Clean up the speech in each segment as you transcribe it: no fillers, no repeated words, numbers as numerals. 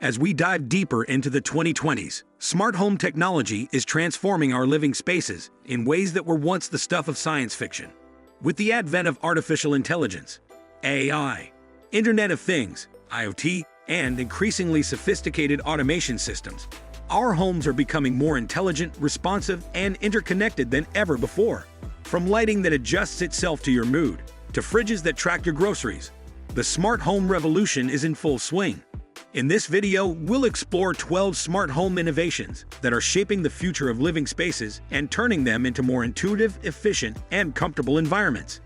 As we dive deeper into the 2020s, smart home technology is transforming our living spaces in ways that were once the stuff of science fiction. With the advent of artificial intelligence, AI, Internet of Things, IoT, and increasingly sophisticated automation systems, our homes are becoming more intelligent, responsive, and interconnected than ever before. From lighting that adjusts itself to your mood, to fridges that track your groceries, the smart home revolution is in full swing. In this video, we'll explore 12 smart home innovations that are shaping the future of living spaces and turning them into more intuitive, efficient, and comfortable environments.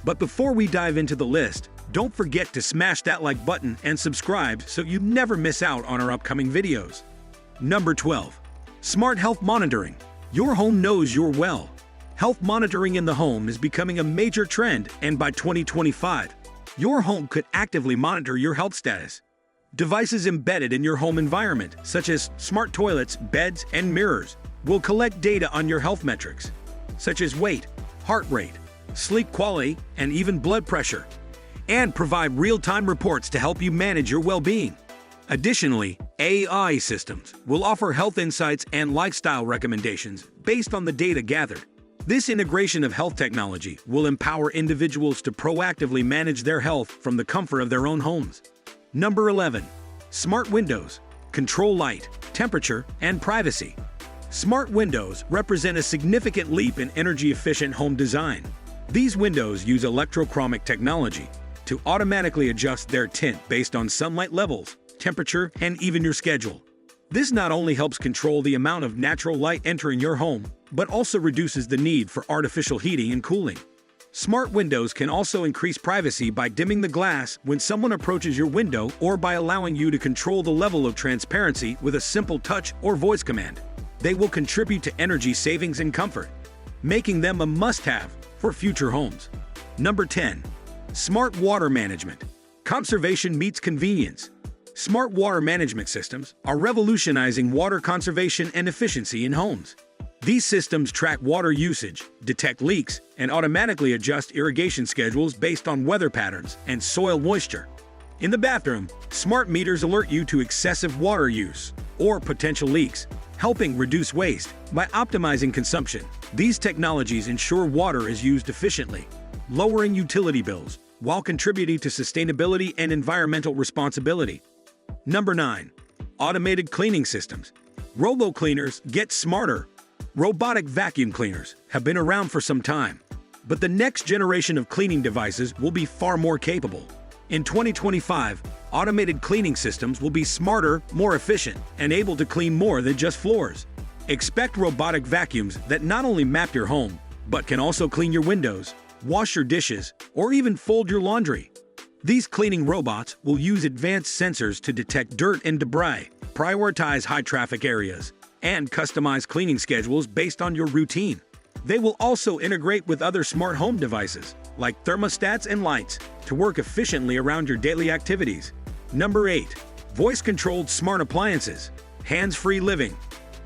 But before we dive into the list, don't forget to smash that like button and subscribe so you never miss out on our upcoming videos. Number 12. Smart Health Monitoring. Your home knows you're well. Health monitoring in the home is becoming a major trend, and by 2025, your home could actively monitor your health status. Devices embedded in your home environment, such as smart toilets, beds, and mirrors, will collect data on your health metrics, such as weight, heart rate, sleep quality, and even blood pressure, and provide real-time reports to help you manage your well-being. Additionally, AI systems will offer health insights and lifestyle recommendations based on the data gathered. This integration of health technology will empower individuals to proactively manage their health from the comfort of their own homes. Number 11. Smart Windows. Control light, temperature, and privacy. Smart windows represent a significant leap in energy-efficient home design. These windows use electrochromic technology to automatically adjust their tint based on sunlight levels, temperature, and even your schedule. This not only helps control the amount of natural light entering your home, but also reduces the need for artificial heating and cooling. Smart windows can also increase privacy by dimming the glass when someone approaches your window or by allowing you to control the level of transparency with a simple touch or voice command. They will contribute to energy savings and comfort, making them a must-have for future homes. Number 10. Smart Water Management. Conservation meets convenience. Smart water management systems are revolutionizing water conservation and efficiency in homes. These systems track water usage, detect leaks, and automatically adjust irrigation schedules based on weather patterns and soil moisture. In the bathroom, smart meters alert you to excessive water use or potential leaks, helping reduce waste by optimizing consumption. These technologies ensure water is used efficiently, lowering utility bills while contributing to sustainability and environmental responsibility. Number 9. Automated Cleaning Systems. Robo-cleaners get smarter. Robotic vacuum cleaners have been around for some time, but the next generation of cleaning devices will be far more capable. In 2025, automated cleaning systems will be smarter, more efficient, and able to clean more than just floors. Expect robotic vacuums that not only map your home, but can also clean your windows, wash your dishes, or even fold your laundry. These cleaning robots will use advanced sensors to detect dirt and debris, prioritize high-traffic areas, and customize cleaning schedules based on your routine. They will also integrate with other smart home devices, like thermostats and lights, to work efficiently around your daily activities. Number 8. Voice-controlled smart appliances. Hands-free living.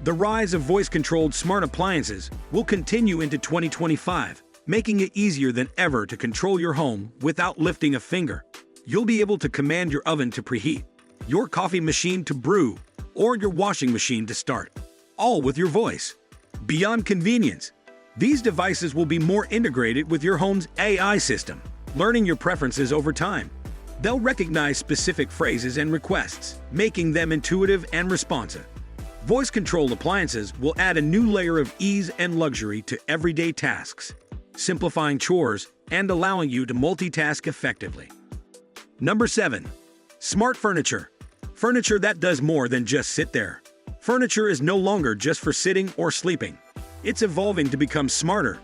The rise of voice-controlled smart appliances will continue into 2025, making it easier than ever to control your home without lifting a finger. You'll be able to command your oven to preheat, your coffee machine to brew, or your washing machine to start, all with your voice. Beyond convenience, these devices will be more integrated with your home's AI system, learning your preferences over time. They'll recognize specific phrases and requests, making them intuitive and responsive. Voice-controlled appliances will add a new layer of ease and luxury to everyday tasks, simplifying chores and allowing you to multitask effectively. Number 7. Smart Furniture. Furniture that does more than just sit there. Furniture is no longer just for sitting or sleeping. It's evolving to become smarter.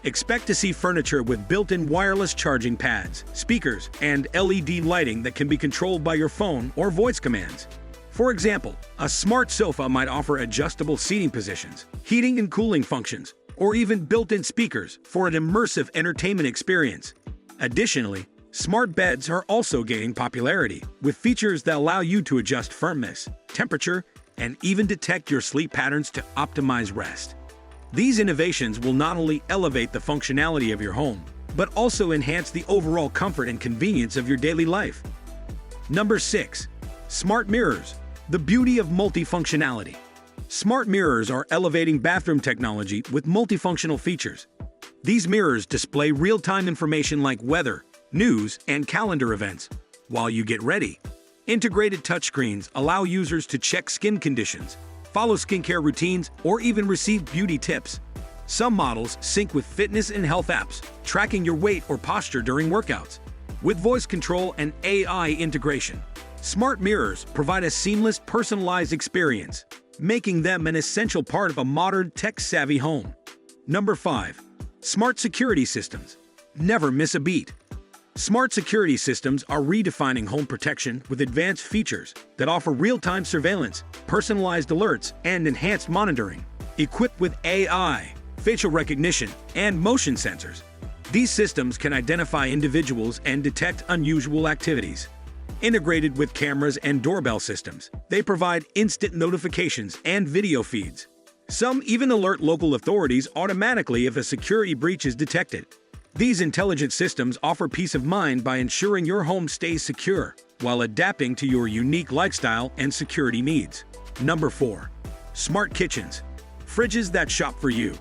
Expect to see furniture with built-in wireless charging pads, speakers, and LED lighting that can be controlled by your phone or voice commands. For example, a smart sofa might offer adjustable seating positions, heating and cooling functions, or even built-in speakers for an immersive entertainment experience. Additionally, smart beds are also gaining popularity, with features that allow you to adjust firmness, temperature, and even detect your sleep patterns to optimize rest. These innovations will not only elevate the functionality of your home, but also enhance the overall comfort and convenience of your daily life. Number 6. Smart Mirrors. The beauty of multifunctionality. Smart mirrors are elevating bathroom technology with multifunctional features. These mirrors display real-time information like weather, news, and calendar events while you get ready. Integrated touchscreens allow users to check skin conditions, follow skincare routines, or even receive beauty tips. Some models sync with fitness and health apps, tracking your weight or posture during workouts. With voice control and AI integration, smart mirrors provide a seamless, personalized experience, making them an essential part of a modern, tech-savvy home. Number 5. Smart security systems. Never miss a beat. Smart security systems are redefining home protection with advanced features that offer real-time surveillance, personalized alerts, and enhanced monitoring. Equipped with AI, facial recognition, and motion sensors, these systems can identify individuals and detect unusual activities. Integrated with cameras and doorbell systems, they provide instant notifications and video feeds. Some even alert local authorities automatically if a security breach is detected. These intelligent systems offer peace of mind by ensuring your home stays secure while adapting to your unique lifestyle and security needs. Number 4. Smart kitchens. Fridges that shop for you.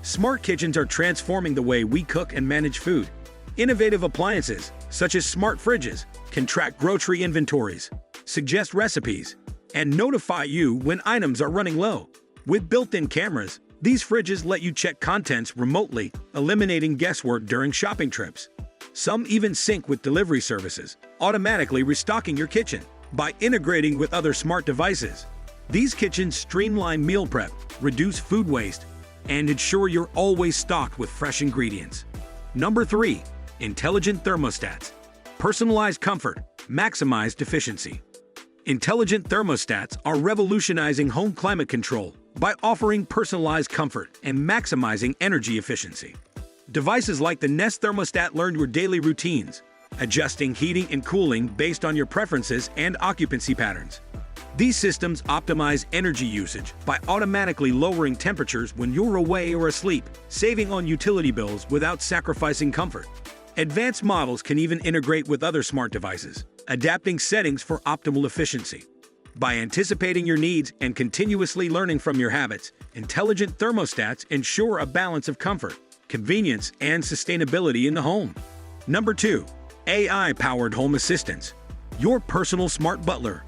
Smart kitchens are transforming the way we cook and manage food. Innovative appliances, such as smart fridges, can track grocery inventories, suggest recipes, and notify you when items are running low. With built-in cameras, these fridges let you check contents remotely, eliminating guesswork during shopping trips. Some even sync with delivery services, automatically restocking your kitchen. By integrating with other smart devices, these kitchens streamline meal prep, reduce food waste, and ensure you're always stocked with fresh ingredients. Number 3. Intelligent thermostats. Personalized comfort, maximized efficiency. Intelligent thermostats are revolutionizing home climate control by offering personalized comfort and maximizing energy efficiency. Devices like the Nest thermostat learn your daily routines, adjusting heating and cooling based on your preferences and occupancy patterns. These systems optimize energy usage by automatically lowering temperatures when you're away or asleep, saving on utility bills without sacrificing comfort. Advanced models can even integrate with other smart devices, adapting settings for optimal efficiency. By anticipating your needs and continuously learning from your habits, intelligent thermostats ensure a balance of comfort, convenience, and sustainability in the home. Number 2. AI-powered home assistants. Your personal smart butler.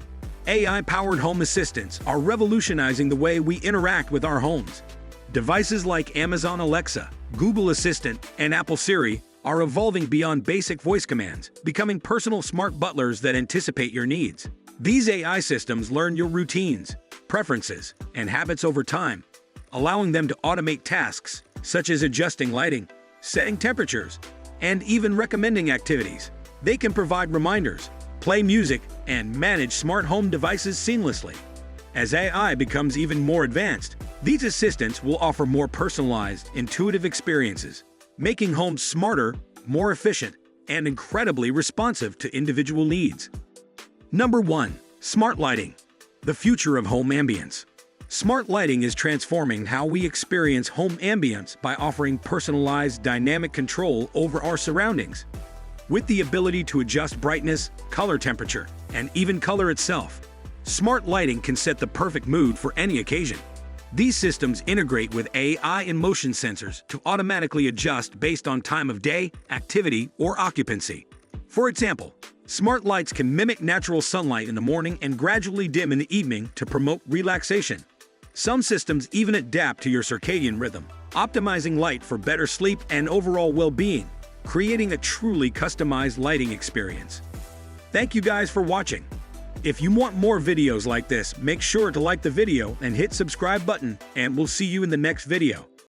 AI-powered home assistants are revolutionizing the way we interact with our homes. Devices like Amazon Alexa, Google Assistant, and Apple Siri are evolving beyond basic voice commands, becoming personal smart butlers that anticipate your needs. These AI systems learn your routines, preferences, and habits over time, allowing them to automate tasks such as adjusting lighting, setting temperatures, and even recommending activities. They can provide reminders, play music, and manage smart home devices seamlessly. As AI becomes even more advanced, these assistants will offer more personalized, intuitive experiences, making homes smarter, more efficient, and incredibly responsive to individual needs. Number 1. Smart lighting. The future of home ambience. Smart lighting is transforming how we experience home ambience by offering personalized, dynamic control over our surroundings. With the ability to adjust brightness, color temperature, and even color itself, smart lighting can set the perfect mood for any occasion. These systems integrate with AI and motion sensors to automatically adjust based on time of day, activity, or occupancy. For example, smart lights can mimic natural sunlight in the morning and gradually dim in the evening to promote relaxation. Some systems even adapt to your circadian rhythm, optimizing light for better sleep and overall well-being, creating a truly customized lighting experience. Thank you guys for watching. If you want more videos like this, make sure to like the video and hit subscribe button, and we'll see you in the next video.